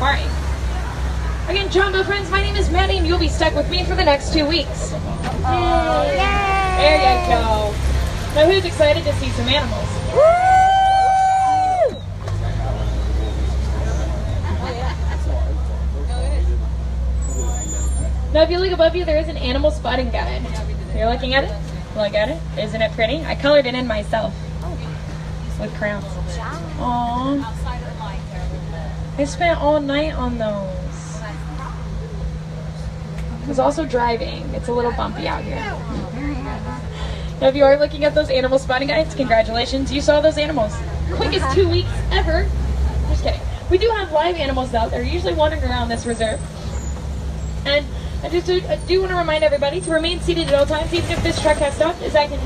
Safari. Again, Jumbo friends, my name is Maddie, and you'll be stuck with me for the next 2 weeks. Yay! There you go. Now, who's excited to see some animals? Woo! Now, if you look above you, there is an animal spotting guide. You're looking at it? Look at it. Isn't it pretty? I colored it in myself with crayons. Aww. I spent all night on those. It's also driving. It's a little bumpy out here. Now, if you are looking at those animal spotting guides, congratulations, you saw those animals. Quickest 2 weeks ever. Just kidding. We do have live animals though. They're usually wandering around this reserve. And I do want to remind everybody to remain seated at all times, even if this truck has stopped, as I can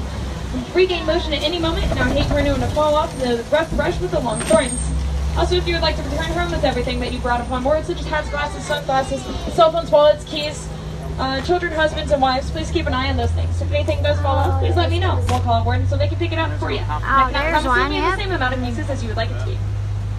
regain motion at any moment. Now, I hate for anyone to fall off the rough brush with the long thorns. Also, if you would like to return home with everything that you brought upon board, such as hats, glasses, sunglasses, cell phones, wallets, keys, children, husbands, and wives, please keep an eye on those things. If anything does fall off, please let me know. We'll call a warden so they can pick it up for you. Oh, I cannot there's promise one, it'll be the same amount of pieces as you would like it to be.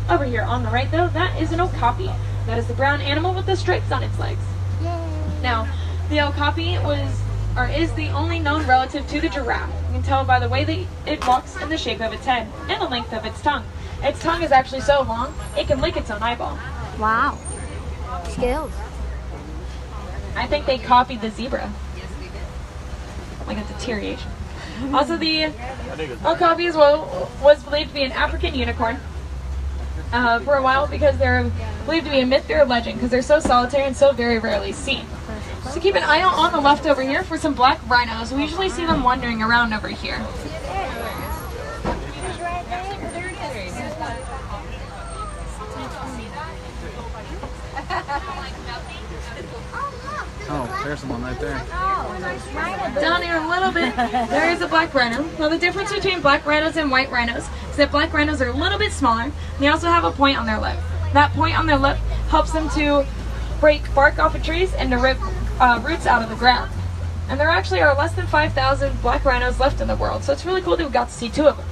Over here on the right, though, that is an okapi. That is the brown animal with the stripes on its legs. Yay. Now, the okapi is the only known relative to the giraffe. You can tell by the way that it walks and the shape of its head and the length of its tongue. Its tongue is actually so long, it can lick its own eyeball. Wow. Skills. I think they copied the zebra. Like a deterioration. Also, the okapi as well was believed to be an African unicorn for a while because they're believed to be a myth or a legend because they're so solitary and so very rarely seen. So keep an eye out on the left over here for some black rhinos. We usually see them wandering around over here. Oh, there's someone right there. Down here a little bit, there is a black rhino. Now, the difference between black rhinos and white rhinos is that black rhinos are a little bit smaller, and they also have a point on their lip. That point on their lip helps them to break bark off of trees and to rip roots out of the ground. And there actually are less than 5,000 black rhinos left in the world, so it's really cool that we got to see 2 of them.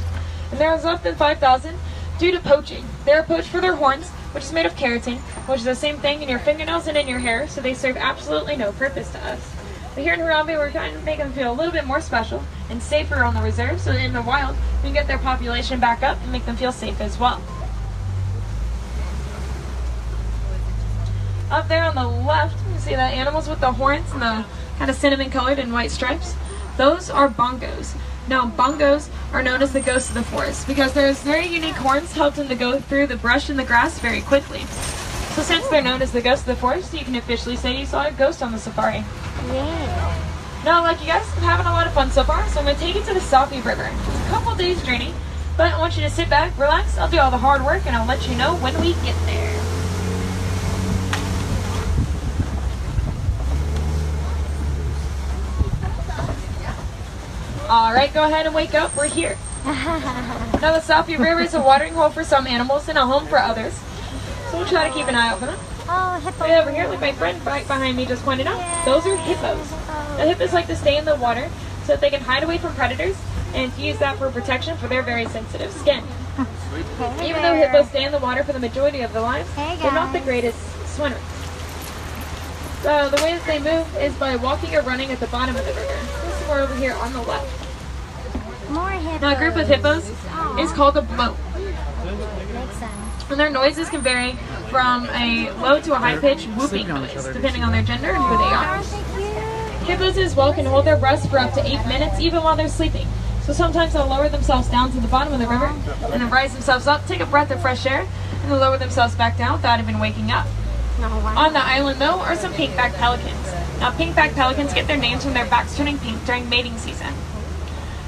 And there's less than 5,000 due to poaching. They're poached for their horns, which is made of keratin, which is the same thing in your fingernails and in your hair, so they serve absolutely no purpose to us. But here in Harambe, we're trying to make them feel a little bit more special and safer on the reserve, so that in the wild, we can get their population back up and make them feel safe as well. Up there on the left, you see the animals with the horns and the kind of cinnamon colored and white stripes. Those are bongos. Now, bongos are known as the ghosts of the forest because their very unique horns help them to go through the brush and the grass very quickly. So since they're known as the ghosts of the forest, you can officially say you saw a ghost on the safari. Yeah. Now, like you guys, I'm having a lot of fun so far, so I'm going to take you to the Safi River. It's a couple days journey, but I want you to sit back, relax, I'll do all the hard work, and I'll let you know when we get there. Alright, go ahead and wake up. We're here. Now, the Safi River is a watering hole for some animals and a home for others. So we'll try to keep an eye out for them. Oh, hippos. Right over here, like my friend right behind me just pointed out, those are hippos. The hippos like to stay in the water so that they can hide away from predators and use that for protection for their very sensitive skin. Hey Even though there. hippos stay in the water for the majority of their lives, Hey, they're not the guys. greatest swimmers. So the way that they move is by walking or running at the bottom of the river. There's some more over here on the left. More hippos. Now, a group of hippos is called a bloat. Makes sense. And their noises can vary from a low to a high-pitched whooping noise, depending on their gender and who they are. Aren't they cute? Hippos as well can hold their breath for up to 8 minutes, even while they're sleeping. So sometimes they'll lower themselves down to the bottom of the river, and then rise themselves up, take a breath of fresh air, and then lower themselves back down without even waking up. No, wow. On the island, though, are some pink-backed pelicans. Now, pink-backed pelicans get their names from their backs turning pink during mating season.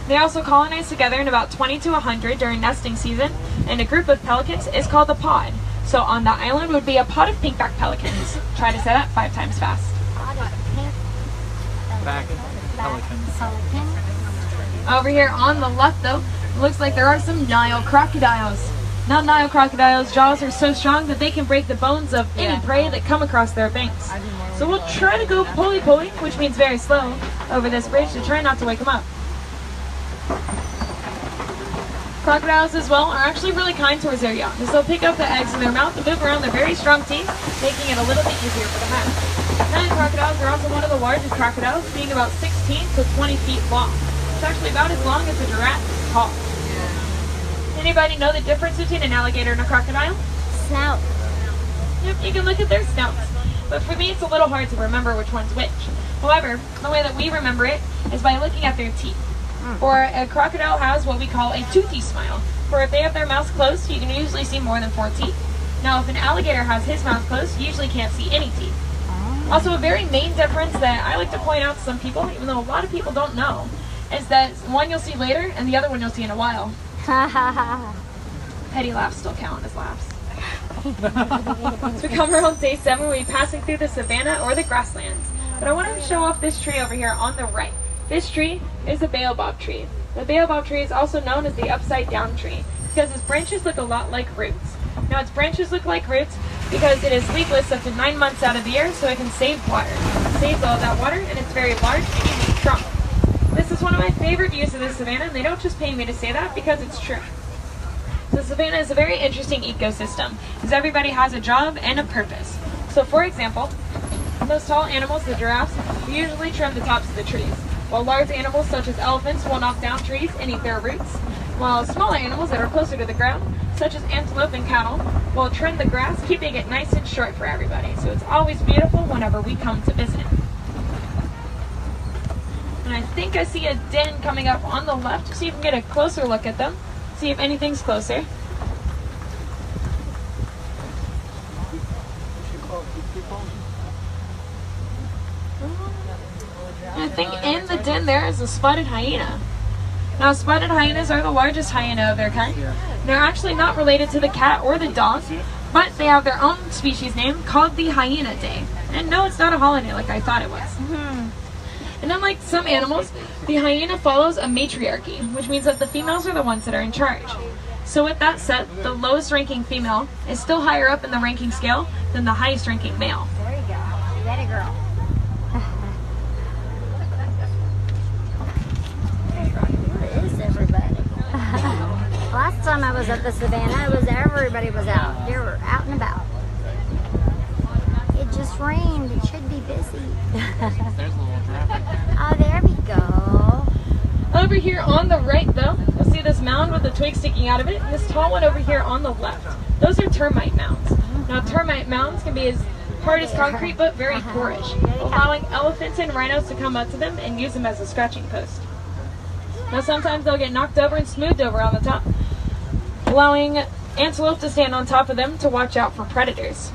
They also colonize together in about 20 to 100 during nesting season, and a group of pelicans is called a pod. So on the island would be a pod of pink-backed pelicans. Try to say that 5 times fast. Back pelicans. Pelican. Over here on the left, though, it looks like there are some Nile crocodiles. Now, Nile crocodiles' jaws are so strong that they can break the bones of any prey that come across their banks. So we'll try to go pulley-pulley, which means very slow, over this bridge to try not to wake them up. Crocodiles as well are actually really kind towards their young, because they'll pick up the eggs in their mouth and move around their very strong teeth, making it a little bit easier for the hatch. Giant crocodiles are also one of the largest crocodiles, being about 16 to 20 feet long. It's actually about as long as a giraffe is tall. Anybody know the difference between an alligator and a crocodile? Snout. Yep, you can look at their snouts. But for me, it's a little hard to remember which one's which. However, the way that we remember it is by looking at their teeth. For a crocodile has what we call a toothy smile. For if they have their mouths closed, you can usually see more than 4 teeth. Now, if an alligator has his mouth closed, you usually can't see any teeth. Also, a very main difference that I like to point out to some people, even though a lot of people don't know, is that one you'll see later and the other one you'll see in a while. Petty laughs still count as laughs. As we come around day 7, we'll be passing through the savanna or the grasslands. But I want to show off this tree over here on the right. This tree is a baobab tree. The baobab tree is also known as the upside down tree because its branches look a lot like roots. Now its branches look like roots because it is leafless up to 9 months out of the year, so it can save water. It saves all that water, and it's very large and even strong. This is one of my favorite views of the savanna, and they don't just pay me to say that because it's true. The savanna is a very interesting ecosystem because everybody has a job and a purpose. So for example, those tall animals, the giraffes, usually trim the tops of the trees, while large animals such as elephants will knock down trees and eat their roots, while smaller animals that are closer to the ground, such as antelope and cattle, will trim the grass, keeping it nice and short for everybody. So it's always beautiful whenever we come to visit. And I think I see a den coming up on the left. See if we can get a closer look at them. See if anything's closer. I think in the den there is a spotted hyena. Now, spotted hyenas are the largest hyena of their kind. They're actually not related to the cat or the dog, but they have their own species name called the Hyena Day. And no, it's not a holiday like I thought it was. And unlike some animals, the hyena follows a matriarchy, which means that the females are the ones that are in charge. So with that said, the lowest ranking female is still higher up in the ranking scale than the highest ranking male. There you go. You got it, girl. Where is everybody? Last time I was at the savannah, everybody was out. They were out and about. It just rained. It should be busy. There's a little traffic. Oh, there we go. Over here on the right, though, you'll see this mound with a twig sticking out of it, and this tall one over here on the left. Those are termite mounds. Now, termite mounds can be as hard as concrete, but very porous, allowing elephants and rhinos to come up to them and use them as a scratching post. Now, sometimes they'll get knocked over and smoothed over on the top, allowing antelope to stand on top of them to watch out for predators.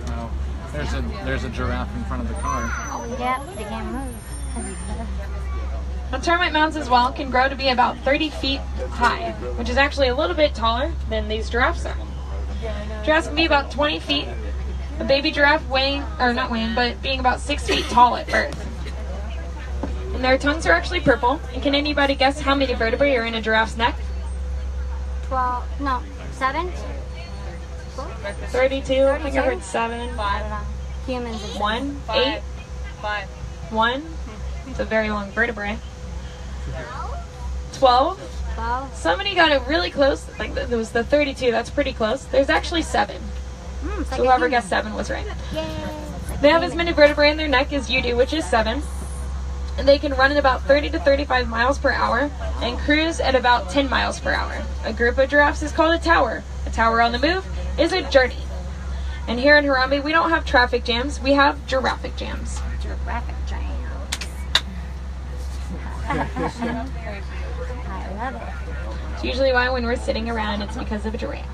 Oh, there's a giraffe in front of the car. Yep, they can't move. Now, termite mounds as well can grow to be about 30 feet high, which is actually a little bit taller than these giraffes are. Giraffes can be about 20 feet, a baby giraffe but being about 6 feet tall at birth. And their tongues are actually purple. And can anybody guess how many vertebrae are in a giraffe's neck? 12, no, 7? 32, I think I heard 7. I don't know. Humans is 1, 8, 1. It's a very long vertebrae. 12. 12. Somebody got it really close. Like there was the 32. That's pretty close. There's actually 7. It's like So whoever guessed 7 was right. Yay. They have as many vertebrae in their neck as you do, which is 7. And they can run at about 30 to 35 miles per hour and cruise at about 10 miles per hour. A group of giraffes is called a tower. A tower on the move is a journey. And here in Harambe, we don't have traffic jams. We have giraffic jams. Giraffic jams. I love it. It's usually why when we're sitting around, it's because of a giraffe.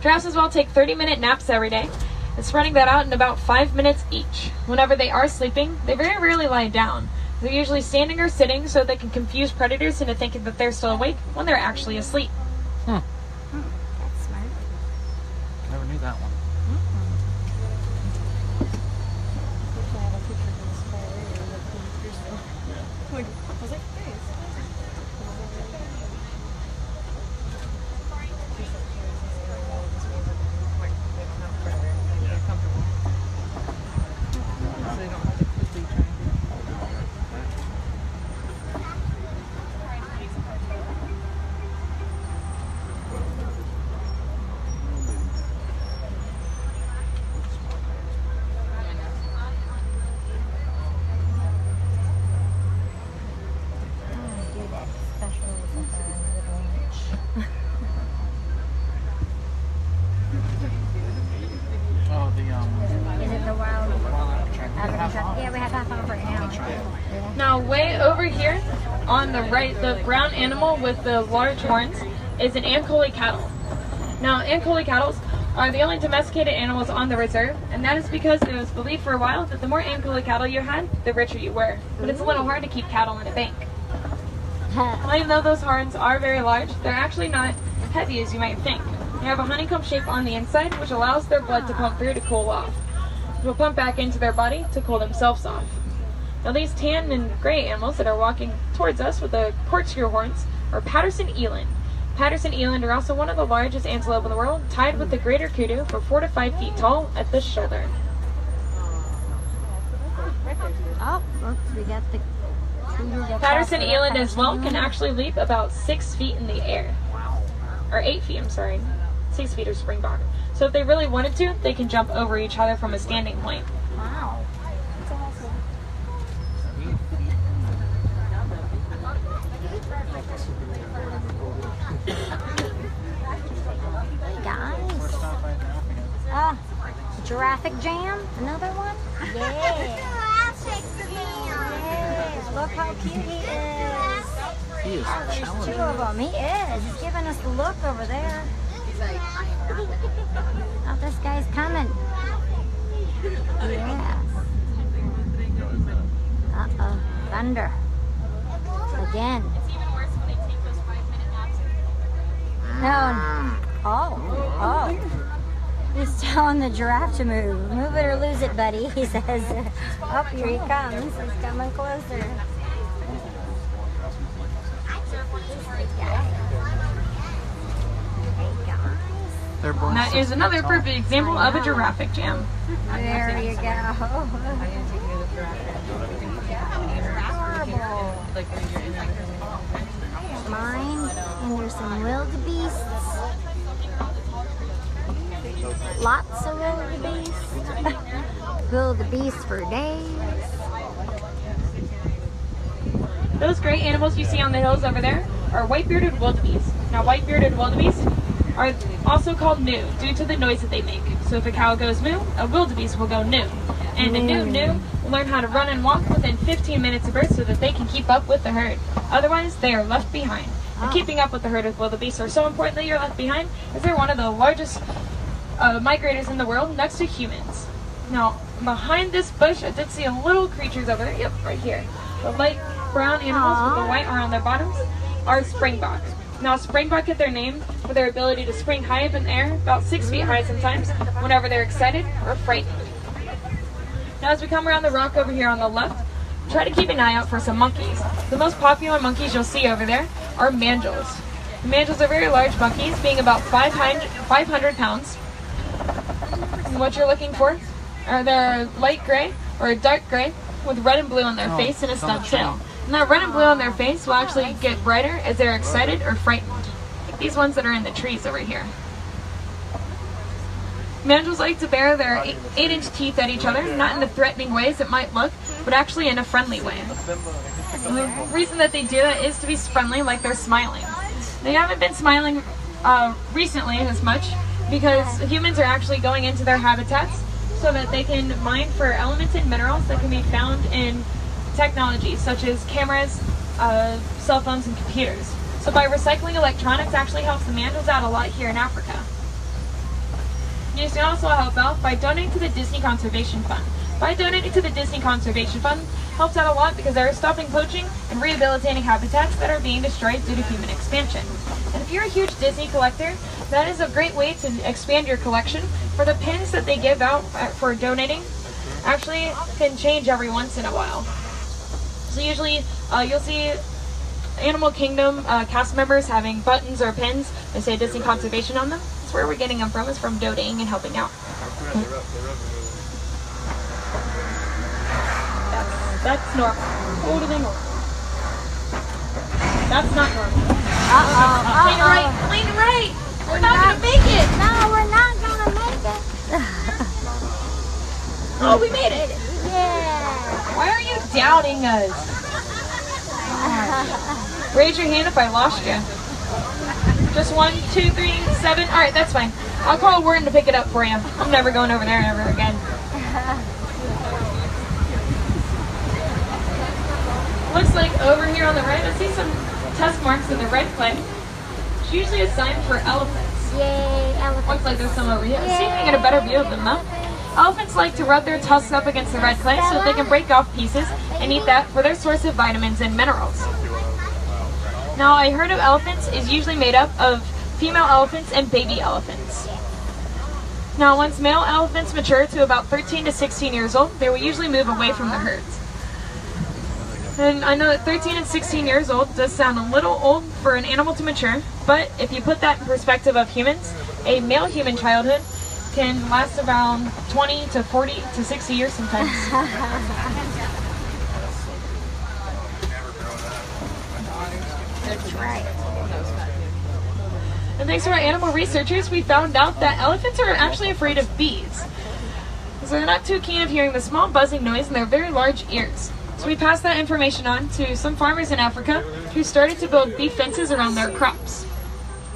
Giraffes as well take 30-minute naps every day. And spreading that out in about 5 minutes each. Whenever they are sleeping, they very rarely lie down. They're usually standing or sitting so they can confuse predators into thinking that they're still awake when they're actually asleep. That's smart. Never knew that one. over here on the right, the brown animal with the large horns is an Ankole cattle. Now, Ankole cattle are the only domesticated animals on the reserve, and that is because it was believed for a while that the more Ankole cattle you had, the richer you were. But it's a little hard to keep cattle in a bank. Even though those horns are very large, they're actually not heavy as you might think. They have a honeycomb shape on the inside, which allows their blood to pump through to cool off. It will pump back into their body to cool themselves off. Now these tan and gray animals that are walking towards us with the corkscrew horns are Patterson eland. Patterson eland are also one of the largest antelope in the world, tied with the greater kudu for 4 to 5 feet tall at the shoulder. Oh, oops, we got the Patterson eland as well can actually leap about 6 feet in the air. Or 8 feet, I'm sorry. 6 feet are springbok. So if they really wanted to, they can jump over each other from a standing point. Wow. That's awesome. Hey guys. Giraffic Jam? Another one? Yeah. Yeah. Look how cute he is. He is There's challenging. 2 of them. He is. He's giving us the look over there. Oh, this guy's coming. Yeah. Uh-oh. Thunder. Again. It's even worse when they take those 5-minute naps. No. Oh. He's telling the giraffe to move. Move it or lose it, buddy. He says. Oh, here he comes. He's coming closer. They're born That is 6 another feet tall. perfect example of a giraffic jam. There you go. Mine, and there's some wildebeests. Lots of wildebeest. Wildebeest for days. Those gray animals you see on the hills over there are white-bearded wildebeest. Now, white-bearded wildebeest are also called moo due to the noise that they make. So if a cow goes moo, a wildebeest will go new. And a new will learn how to run and walk within 15 minutes of birth so that they can keep up with the herd. Otherwise, they are left behind. And keeping up with the herd of wildebeest are so important that you're left behind, as they're one of the largest migrators in the world next to humans. Now, behind this bush, I did see a little creatures over there. Yep, right here. The light brown animals with the white are on their bottoms are springbok. Now, springbok get their name for their ability to spring high up in the air, about 6 feet high sometimes, whenever they're excited or frightened. Now, as we come around the rock over here on the left, try to keep an eye out for some monkeys. The most popular monkeys you'll see over there are mandrills. The mandrills are very large monkeys, being about 500 pounds. And what you're looking for are their light gray or a dark gray with red and blue on their face and a stubbed tail. And that red and blue on their face will actually get brighter as they're excited or frightened. Like these ones that are in the trees over here. Mandrills like to bare their 8-inch teeth at each other, not in the threatening ways it might look, but actually in a friendly way. And the reason that they do that is to be friendly, like they're smiling. They haven't been smiling recently as much because humans are actually going into their habitats so that they can mine for elements and minerals that can be found in technology such as cameras, cell phones, and computers. So by recycling electronics actually helps the mandrills out a lot here in Africa. You can also help out by donating to the Disney Conservation Fund. By donating to the Disney Conservation Fund helps out a lot because they're stopping poaching and rehabilitating habitats that are being destroyed due to human expansion. And if you're a huge Disney collector, that is a great way to expand your collection. For the pins that they give out for donating actually can change every once in a while. So usually you'll see Animal Kingdom cast members having buttons or pins that say Disney Conservation on them. That's where we're getting them from, is from donating and helping out. That's normal. Totally normal. That's not normal. Clean it right. Clean it right. We're not going to make it. No, we're not going to make it. Oh, we made it. Yeah. Why are you doubting us? Raise your hand if I lost you. Just 1, 2, 3, 7. All right, that's fine. I'll call a word to pick it up for you. I'm never going over there ever again. Looks like over here on the right, I see some test marks in the red clay. It's usually a sign for elephants. Yay, elephants. Looks like there's some over here. See if you can get a better view of them though. Elephants like to rub their tusks up against the red clay so that they can break off pieces and eat that for their source of vitamins and minerals. Now, a herd of elephants is usually made up of female elephants and baby elephants. Now, once male elephants mature to about 13 to 16 years old, they will usually move away from the herds. And I know that 13 and 16 years old does sound a little old for an animal to mature, but if you put that in perspective of humans, a male human childhood can last around 20 to 40 to 60 years sometimes. That's right. And thanks to our animal researchers, we found out that elephants are actually afraid of bees. So they're not too keen of hearing the small buzzing noise in their very large ears. So we passed that information on to some farmers in Africa who started to build bee fences around their crops,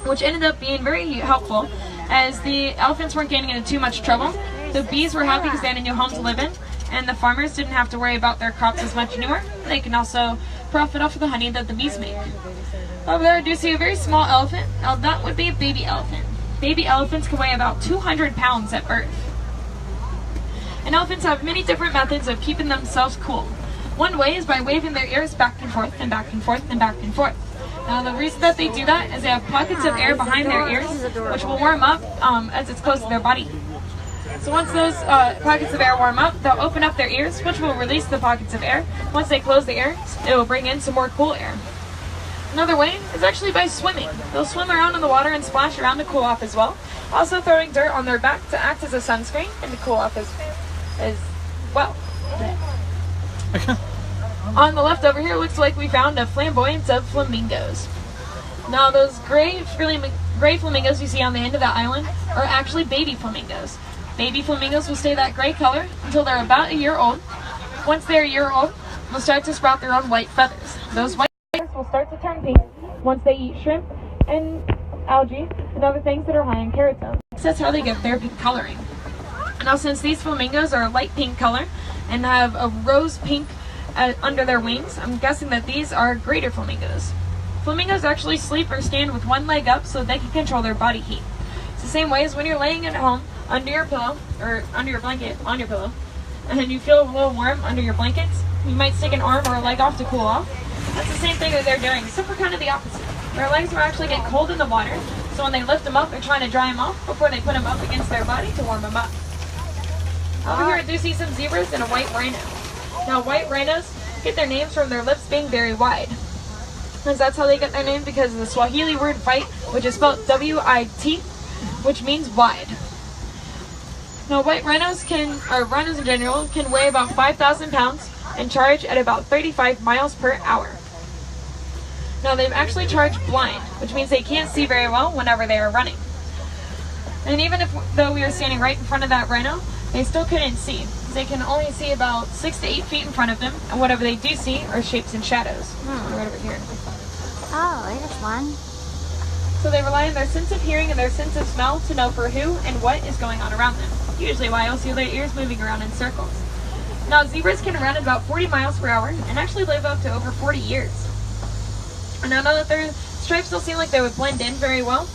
which ended up being very helpful as the elephants weren't getting into too much trouble. The bees were happy because they had a new home to live in, and the farmers didn't have to worry about their crops as much anymore. They can also profit off of the honey that the bees make. Over there I do see a very small elephant. Now that would be a baby elephant. Baby elephants can weigh about 200 pounds at birth. And elephants have many different methods of keeping themselves cool. One way is by waving their ears back and forth and back and forth and back and forth. Now the reason that they do that is they have pockets of air behind their ears, which will warm up as it's close to their body. So once those pockets of air warm up, they'll open up their ears, which will release the pockets of air. Once they close the ears, it will bring in some more cool air. Another way is actually by swimming. They'll swim around in the water and splash around to cool off as well. Also throwing dirt on their back to act as a sunscreen and to cool off as well. On the left over here, it looks like we found a flamboyance of flamingos. Now those gray flamingos you see on the end of that island are actually baby flamingos. Baby flamingos will stay that gray color until they're about a year old. Once they're a year old, they'll start to sprout their own white feathers. Those white feathers will start to turn pink once they eat shrimp and algae and other things that are high in keratin. That's how they get their pink coloring. Now since these flamingos are a light pink color and have a rose pink under their wings, I'm guessing that these are greater flamingos. Flamingos actually sleep or stand with one leg up so they can control their body heat. It's the same way as when you're laying at home under your pillow, or under your blanket on your pillow, and you feel a little warm under your blankets, you might stick an arm or a leg off to cool off. That's the same thing that they're doing, except for kind of the opposite. Their legs will actually get cold in the water, so when they lift them up, they're trying to dry them off before they put them up against their body to warm them up. Over here I do see some zebras and a white rhino. Now white rhinos get their names from their lips being very wide. Because that's how they get their name, because of the Swahili word fight, which is spelled W-I-T, which means wide. Now white rhinos rhinos in general, can weigh about 5,000 pounds and charge at about 35 miles per hour. Now they actually charge blind, which means they can't see very well whenever they are running. And even though we were standing right in front of that rhino, they still couldn't see. They can only see about 6 to 8 feet in front of them, and whatever they do see are shapes and shadows. Right over here. Oh, there's one. So they rely on their sense of hearing and their sense of smell to know for who and what is going on around them. Usually why you'll see their ears moving around in circles. Now zebras can run at about 40 miles per hour and actually live up to over 40 years. And I know that their stripes don't seem like they would blend in very well,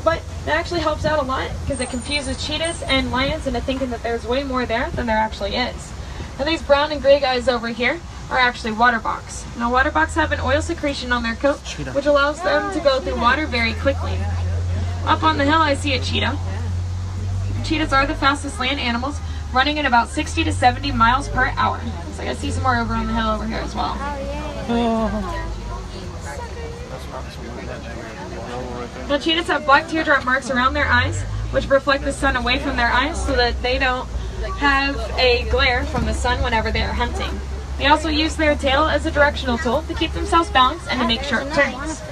but it actually helps out a lot because it confuses cheetahs and lions into thinking that there's way more there than there actually is. And these brown and gray guys over here are actually waterbucks. Now waterbucks have an oil secretion on their coat, which allows them to go through water very quickly. Up on the hill I see a cheetah. Cheetahs are the fastest land animals, running at about 60 to 70 miles per hour. So I see some more over on the hill over here as well. Now cheetahs have black teardrop marks around their eyes, which reflect the sun away from their eyes so that they don't have a glare from the sun whenever they are hunting. They also use their tail as a directional tool to keep themselves balanced and to make sharp turns.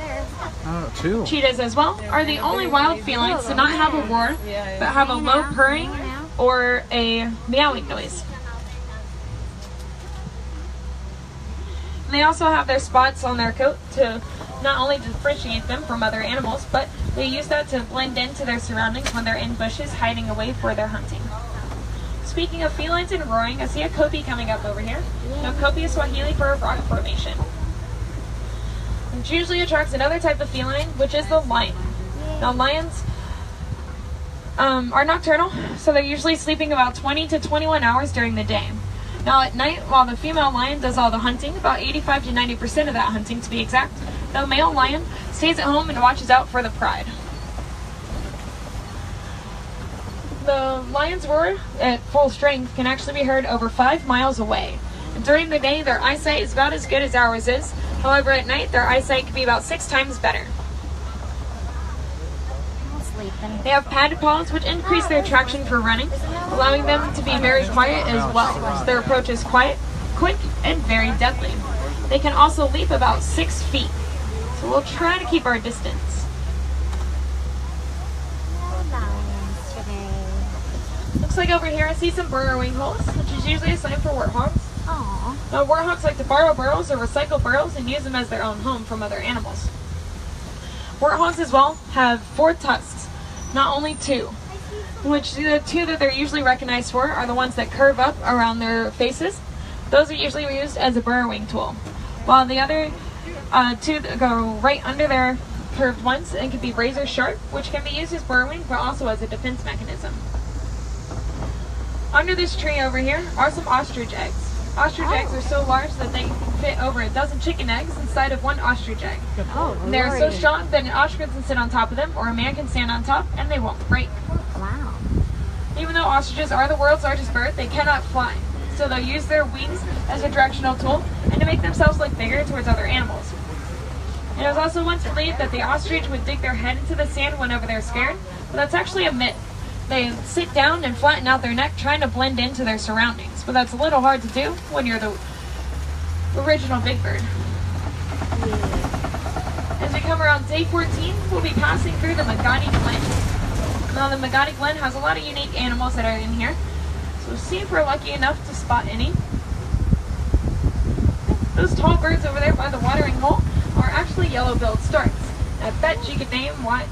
Cheetahs as well are the only wild felines to not have a roar, but have a low purring or a meowing noise. And they also have their spots on their coat to not only differentiate them from other animals, but they use that to blend into their surroundings when they're in bushes hiding away for their hunting. speaking of felines and roaring, I see a kopi coming up over here. Now, kopi is Swahili for a rock formation. Which usually attracts another type of feline, which is the lion. Now, lions are nocturnal, so they're usually sleeping about 20 to 21 hours during the day. Now, at night, while the female lion does all the hunting, about 85 to 90% of that hunting to be exact, the male lion stays at home and watches out for the pride. The lion's roar at full strength can actually be heard over 5 miles away. During the day, their eyesight is about as good as ours is. However, at night, their eyesight can be about 6 times better. They have padded paws, which increase their traction for running, allowing them to be very quiet as well. So their approach is quiet, quick, and very deadly. They can also leap about 6 feet. So we'll try to keep our distance. Looks like over here I see some burrowing holes, which is usually a sign for warthogs. Aww. Now, warthogs like to borrow burrows or recycle burrows and use them as their own home from other animals. Warthogs as well have 4 tusks, not only 2, which the 2 that they're usually recognized for are the ones that curve up around their faces. Those are usually used as a burrowing tool, while the other 2 that go right under their curved ones and can be razor sharp, which can be used as burrowing but also as a defense mechanism. Under this tree over here are some ostrich eggs. Ostrich eggs are so large that they can fit over a dozen chicken eggs inside of one ostrich egg. Oh, And they're so strong that an ostrich can sit on top of them or a man can stand on top and they won't break. Wow. Even though ostriches are the world's largest bird, they cannot fly. So they'll use their wings as a directional tool and to make themselves look bigger towards other animals. And it was also once believed that the ostrich would dig their head into the sand whenever they're scared, but that's actually a myth. They sit down and flatten out their neck trying to blend into their surroundings, but that's a little hard to do when you're the original big bird. As we come around day 14, we'll be passing through the Magadi Glen. Now, the Magadi Glen has a lot of unique animals that are in here, so see if we're lucky enough to spot any. Those tall birds over there by the watering hole are actually yellow-billed storks. I bet you could name why,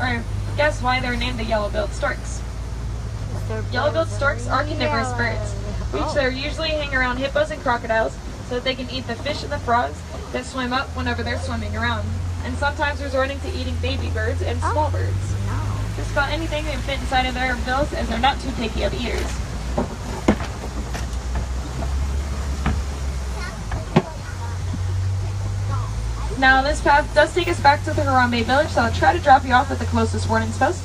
or guess why they're named the yellow-billed storks. Yellow-billed storks are carnivorous birds, which they usually hang around hippos and crocodiles so that they can eat the fish and the frogs that swim up whenever they're swimming around, and sometimes resorting to eating baby birds and small birds. Just about anything they fit inside of their bills, as they're not too picky of eaters. Now, this path does take us back to the Harambe village, so I'll try to drop you off at the closest warden's post.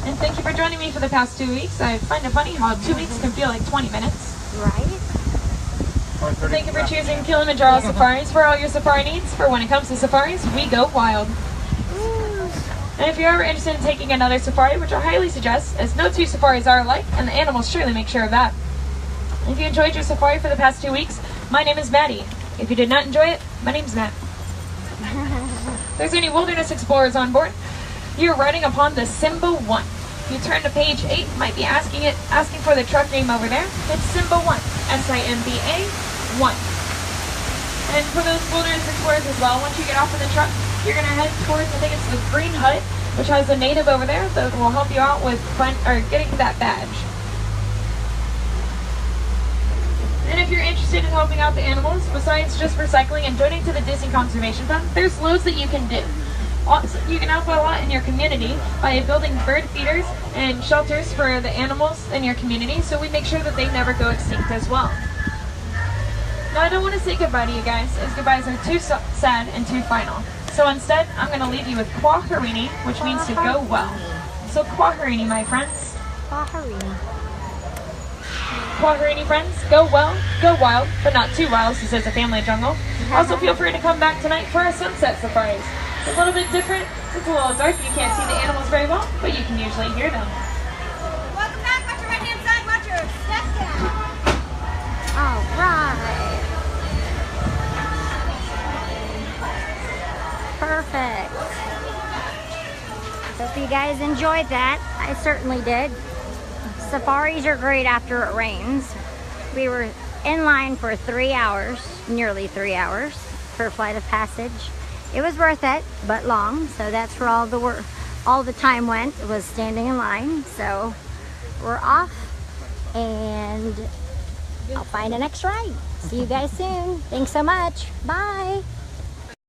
And thank you for joining me for the past 2 weeks. I find it funny how 2 weeks can feel like 20 minutes. Right? Thank you for choosing Kilimanjaro Safaris for all your safari needs. For when it comes to safaris, we go wild. And if you're ever interested in taking another safari, which I highly suggest, as no 2 safaris are alike, and the animals surely make sure of that. If you enjoyed your safari for the past 2 weeks, my name is Maddie. If you did not enjoy it, my name's Matt. If there's any wilderness explorers on board, you're riding upon the Simba 1. If you turn to page 8, you might be asking for the truck name over there. It's Simba 1, S-I-M-B-A 1. And for those wilderness explorers as well, once you get off of the truck, you're going to head towards, I think it's the Green Hut, which has a native over there that will help you out with getting that badge. And if you're interested in helping out the animals, besides just recycling and donating to the Disney Conservation Fund, there's loads that you can do. Also, you can help a lot in your community by building bird feeders and shelters for the animals in your community, so we make sure that they never go extinct as well. Now, I don't want to say goodbye to you guys, as goodbyes are too sad and too final. So instead, I'm going to leave you with Kwaharini, which means to go well. So Kwaharini, my friends. Kwaharini. Kwaharini, friends, go well, go wild, but not too wild, since it's a family jungle. Also, feel free to come back tonight for our sunset safaris. It's a little bit different. It's a little dark. You can't see the animals very well, but you can usually hear them. Welcome back. Watch your right-hand side. Watch your steps down. All right. Perfect. Hope you guys enjoyed that. I certainly did. Safaris are great after it rains. We were in line for 3 hours, nearly 3 hours, for a flight of passage. It was worth it, but long, so that's where all the time went, was standing in line. So we're off and I'll find a next ride. See you guys soon. Thanks so much. Bye.